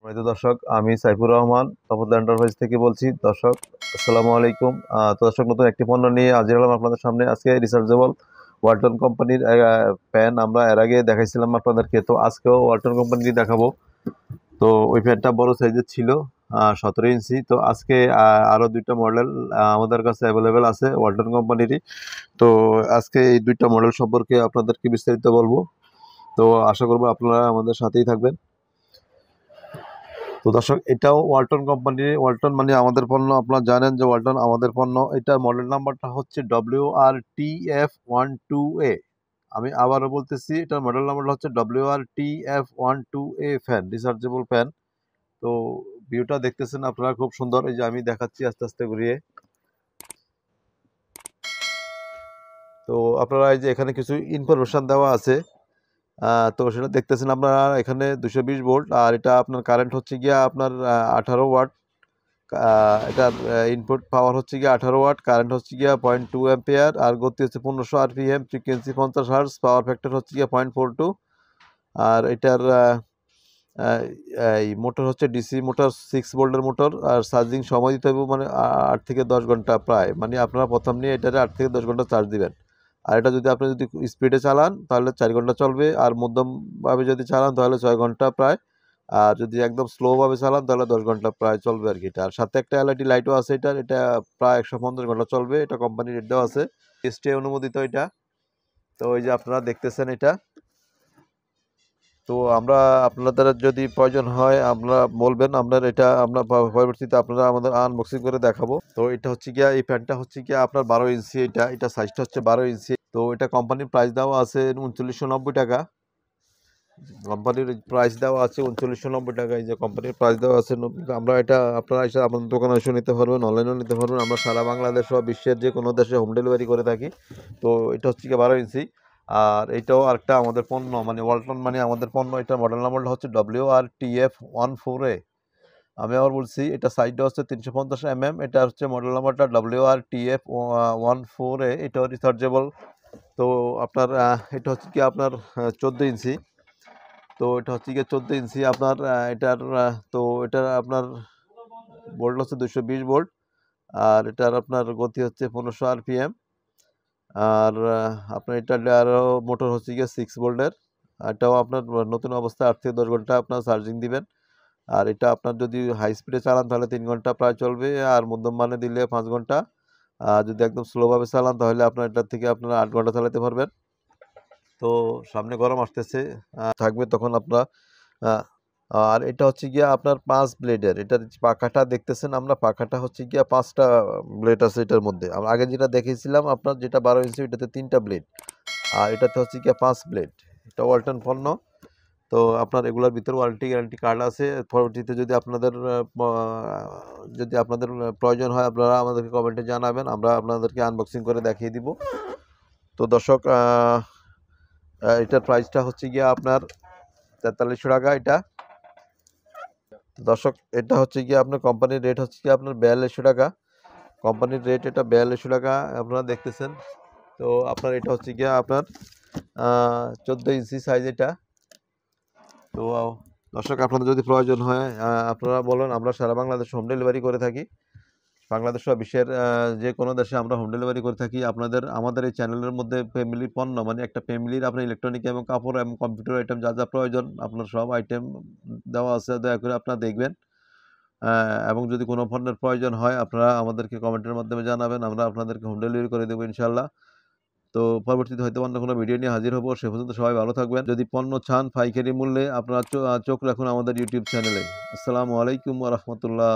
সম্মানিত দর্শক, আমি সাইফুর রহমান তপদা এন্টারপ্রাইজ থেকে বলছি। দর্শক, আসসালামু আলাইকুম। তো দর্শক, নতুন একটি পণ্য নিয়ে হাজির হলাম আপনাদের সামনে। আজকে রিচার্জেবল ওয়ালটন কোম্পানির ফ্যান আমরা এর আগে দেখাইছিলাম আপনাদেরকে, তো আজকেও ওয়ালটন কোম্পানির দেখাবো। তো ওই ফ্যানটা বড় সাইজের ছিল, 17 ইঞ্চি। তো আজকে আরও দুইটা মডেল আমাদের কাছে অ্যাভেলেবেল আছে ওয়ালটন কোম্পানিরই। তো আজকে এই দুইটা মডেল সম্পর্কে আপনাদেরকে বিস্তারিত বলবো। তো আশা করবো আপনারা আমাদের সাথেই থাকবেন। তো দর্শক, এটাও ওয়ালটন কোম্পানির। ওয়ালটন মানে আমাদের পণ্য, আপনারা জানেন যে ওয়ালটন আমাদের পণ্য। এটার মডেল নাম্বারটা হচ্ছে WRTF12A। আমি আবারও বলতেছি, এটার মডেল নাম্বারটা হচ্ছে WRTF12A ফ্যান, রিচার্জেবল ফ্যান। তো ভিউটা দেখতেছেন আপনারা, খুব সুন্দর। এই যে আমি দেখাচ্ছি আস্তে আস্তে ঘুরিয়ে। তো আপনারা এই যে এখানে কিছু ইনফরমেশন দেওয়া আছে, তো সেটা দেখতেছেন আপনারা। এখানে 220 ভোল্ট, আর এটা আপনার কারেন্ট হচ্ছে গিয়া আপনার 18 ওয়াট। এটার ইনপুট পাওয়ার হচ্ছে গিয়ে 18 ওয়াট, কারেন্ট হচ্ছে গিয়া 0.2 অ্যাম্পিয়ার, আর গতি হচ্ছে 1500 RPM, frequency 50 hertz, power factor হচ্ছে গিয়া 0.42। আর এটার এই মোটর হচ্ছে ডিসি মোটর, 6 ভোল্টের মোটর। আর চার্জিং সময় দিতে হবে মানে 8 থেকে 10 ঘন্টা প্রায়। মানে আপনারা প্রথম নিয়ে এটারে 8 থেকে 10 ঘন্টা চার্জ দিবেন। আর এটা যদি আপনি স্পিডে চালান তাহলে 4 ঘন্টা চলবে, আর মধ্যমভাবে যদি চালান তাহলে 6 ঘন্টা প্রায়। আর যদি একদম স্লোভাবে চালান তাহলে 10 ঘন্টা প্রায় চলবে আর কি। এটা আর সাথে একটা এলইডি লাইটও আছে। এটা প্রায় 150 ঘন্টা চলবে। এটা কোম্পানির রেট দেওয়া আছে, এসটিআই অনুমোদিত এটা। তো ওই যে আপনারা দেখতেছেন এটা। তো আমরা, আপনাদের যদি প্রয়োজন হয় আমরা বলবেন, আপনার এটা আমরা পরবর্তীতে আপনারা আমাদের আনবক্সিং করে দেখাবো। তো এটা হচ্ছে গিয়া, এই প্যান্টটা হচ্ছে গিয়া আপনার 12 ইঞ্চি। এটা সাইজটা হচ্ছে 12 ইঞ্চি। তো এটা কোম্পানির প্রাইস দেওয়া আছে 3990 টাকা। কোম্পানির প্রাইস দেওয়া আছে 3990 টাকা। এই যে কোম্পানির প্রাইস দেওয়া আছে। আমরা এটা, আপনারা এসে আমাদের দোকানে এসে নিতে পারবেন, অনলাইনেও নিতে পারবেন। আমরা সারা বাংলাদেশ বা বিশ্বের যে কোনো দেশে হোম ডেলিভারি করে থাকি। তো এটা হচ্ছে কি 12 ইঞ্চি। আর এটাও আরেকটা আমাদের পণ্য, মানে ওয়ালটন মানে আমাদের পণ্য। এটা মডেল নাম্বারটা হচ্ছে WRTF14A। আমি আবার বলছি, এটা সাইজটা হচ্ছে 350 এটা হচ্ছে মডেল নাম্বারটা WRTF14A। এটাও রিচার্জেবল। তো আপনার এটা হচ্ছে কি আপনার 14 ইঞ্চি। তো এটা হচ্ছে গিয়ে 14 ইঞ্চি আপনার। তো এটার আপনার ভোল্ট হচ্ছে 220 ভোল্ট, আর এটার আপনার গতি হচ্ছে 1500 আরপিএম। আর আপনার এটার আরও মোটর হচ্ছে গিয়ে 6 ভোল্টের। এটাও আপনার নতুন অবস্থায় 8 থেকে 10 ঘন্টা আপনার চার্জিং দিবেন। আর এটা আপনার যদি হাই স্পিডে চালান তাহলে 3 ঘন্টা প্রায় চলবে, আর মধ্যম মানে দিলে 5 ঘন্টা। আর যদি একদম স্লোভাবে চালান তাহলে আপনার এটার থেকে আপনারা 8 ঘন্টা চালাতে পারবেন। তো সামনে গরম আসতেছে, থাকবে তখন আপনার। আর এটা হচ্ছে গিয়া আপনার 5 ব্লেডের। এটার পাখাটা দেখতেছেন, আমরা পাখাটা হচ্ছে গিয়া 5টা ব্লেড আছে এটার মধ্যে। আমরা আগে যেটা দেখেছিলাম আপনার, যেটা 12 ইঞ্চি, এটাতে 3টা ব্লেড, আর এটাতে হচ্ছে গিয়া 5 ব্লেড। এটা ওয়ালটন পণ্য। তো আপনার এগুলোর ভিতরে ওয়ারেন্টি গ্যারান্টি কার্ড আছে। পরবর্তীতে যদি আপনাদের প্রয়োজন হয় আপনারা আমাদেরকে কমেন্টে জানাবেন, আমরা আপনাদেরকে আনবক্সিং করে দেখিয়ে দিব। তো দর্শক, এটার প্রাইসটা হচ্ছে গিয়া আপনার 4300 টাকা এটা। দর্শক, এটা হচ্ছে গিয়ে আপনার কোম্পানির রেট হচ্ছে গিয়ে আপনার 4200 টাকা। কোম্পানির রেট এটা 4200 টাকা আপনারা দেখতেছেন। তো আপনার এটা হচ্ছে গিয়ে আপনার 14 ইঞ্চি সাইজ এটা। তো দর্শক, আপনাদের যদি প্রয়োজন হয় আপনারা বলুন, আমরা সারা বাংলাদেশে হোম ডেলিভারি করে থাকি। বাংলাদেশ বা বিশ্বের যে কোনো দেশে আমরা হোম ডেলিভারি করে থাকি। আমাদের এই চ্যানেলের মধ্যে ফ্যামিলি পণ্য, মানে একটা ফ্যামিলির আপনার ইলেকট্রনিক এবং কাপড় এবং কম্পিউটার আইটেম যা যা প্রয়োজন আপনার সব আইটেম দেওয়া আছে। দয়া করে আপনারা দেখবেন, এবং যদি কোনো পণ্যের প্রয়োজন হয় আপনারা আমাদেরকে কমেন্টের মাধ্যমে জানাবেন, আমরা আপনাদেরকে হোম ডেলিভারি করে দেবো ইনশাল্লাহ। তো পরবর্তীতে হয়তো অন্য কোনো ভিডিও নিয়ে হাজির হবো। সে পর্যন্ত সবাই ভালো থাকবেন। যদি পণ্য চান পাইকারি মূল্যে, আপনারা চোখ রাখুন আমাদের ইউটিউব চ্যানেলে। আসসালামু আলাইকুম ওয়া রাহমাতুল্লাহ।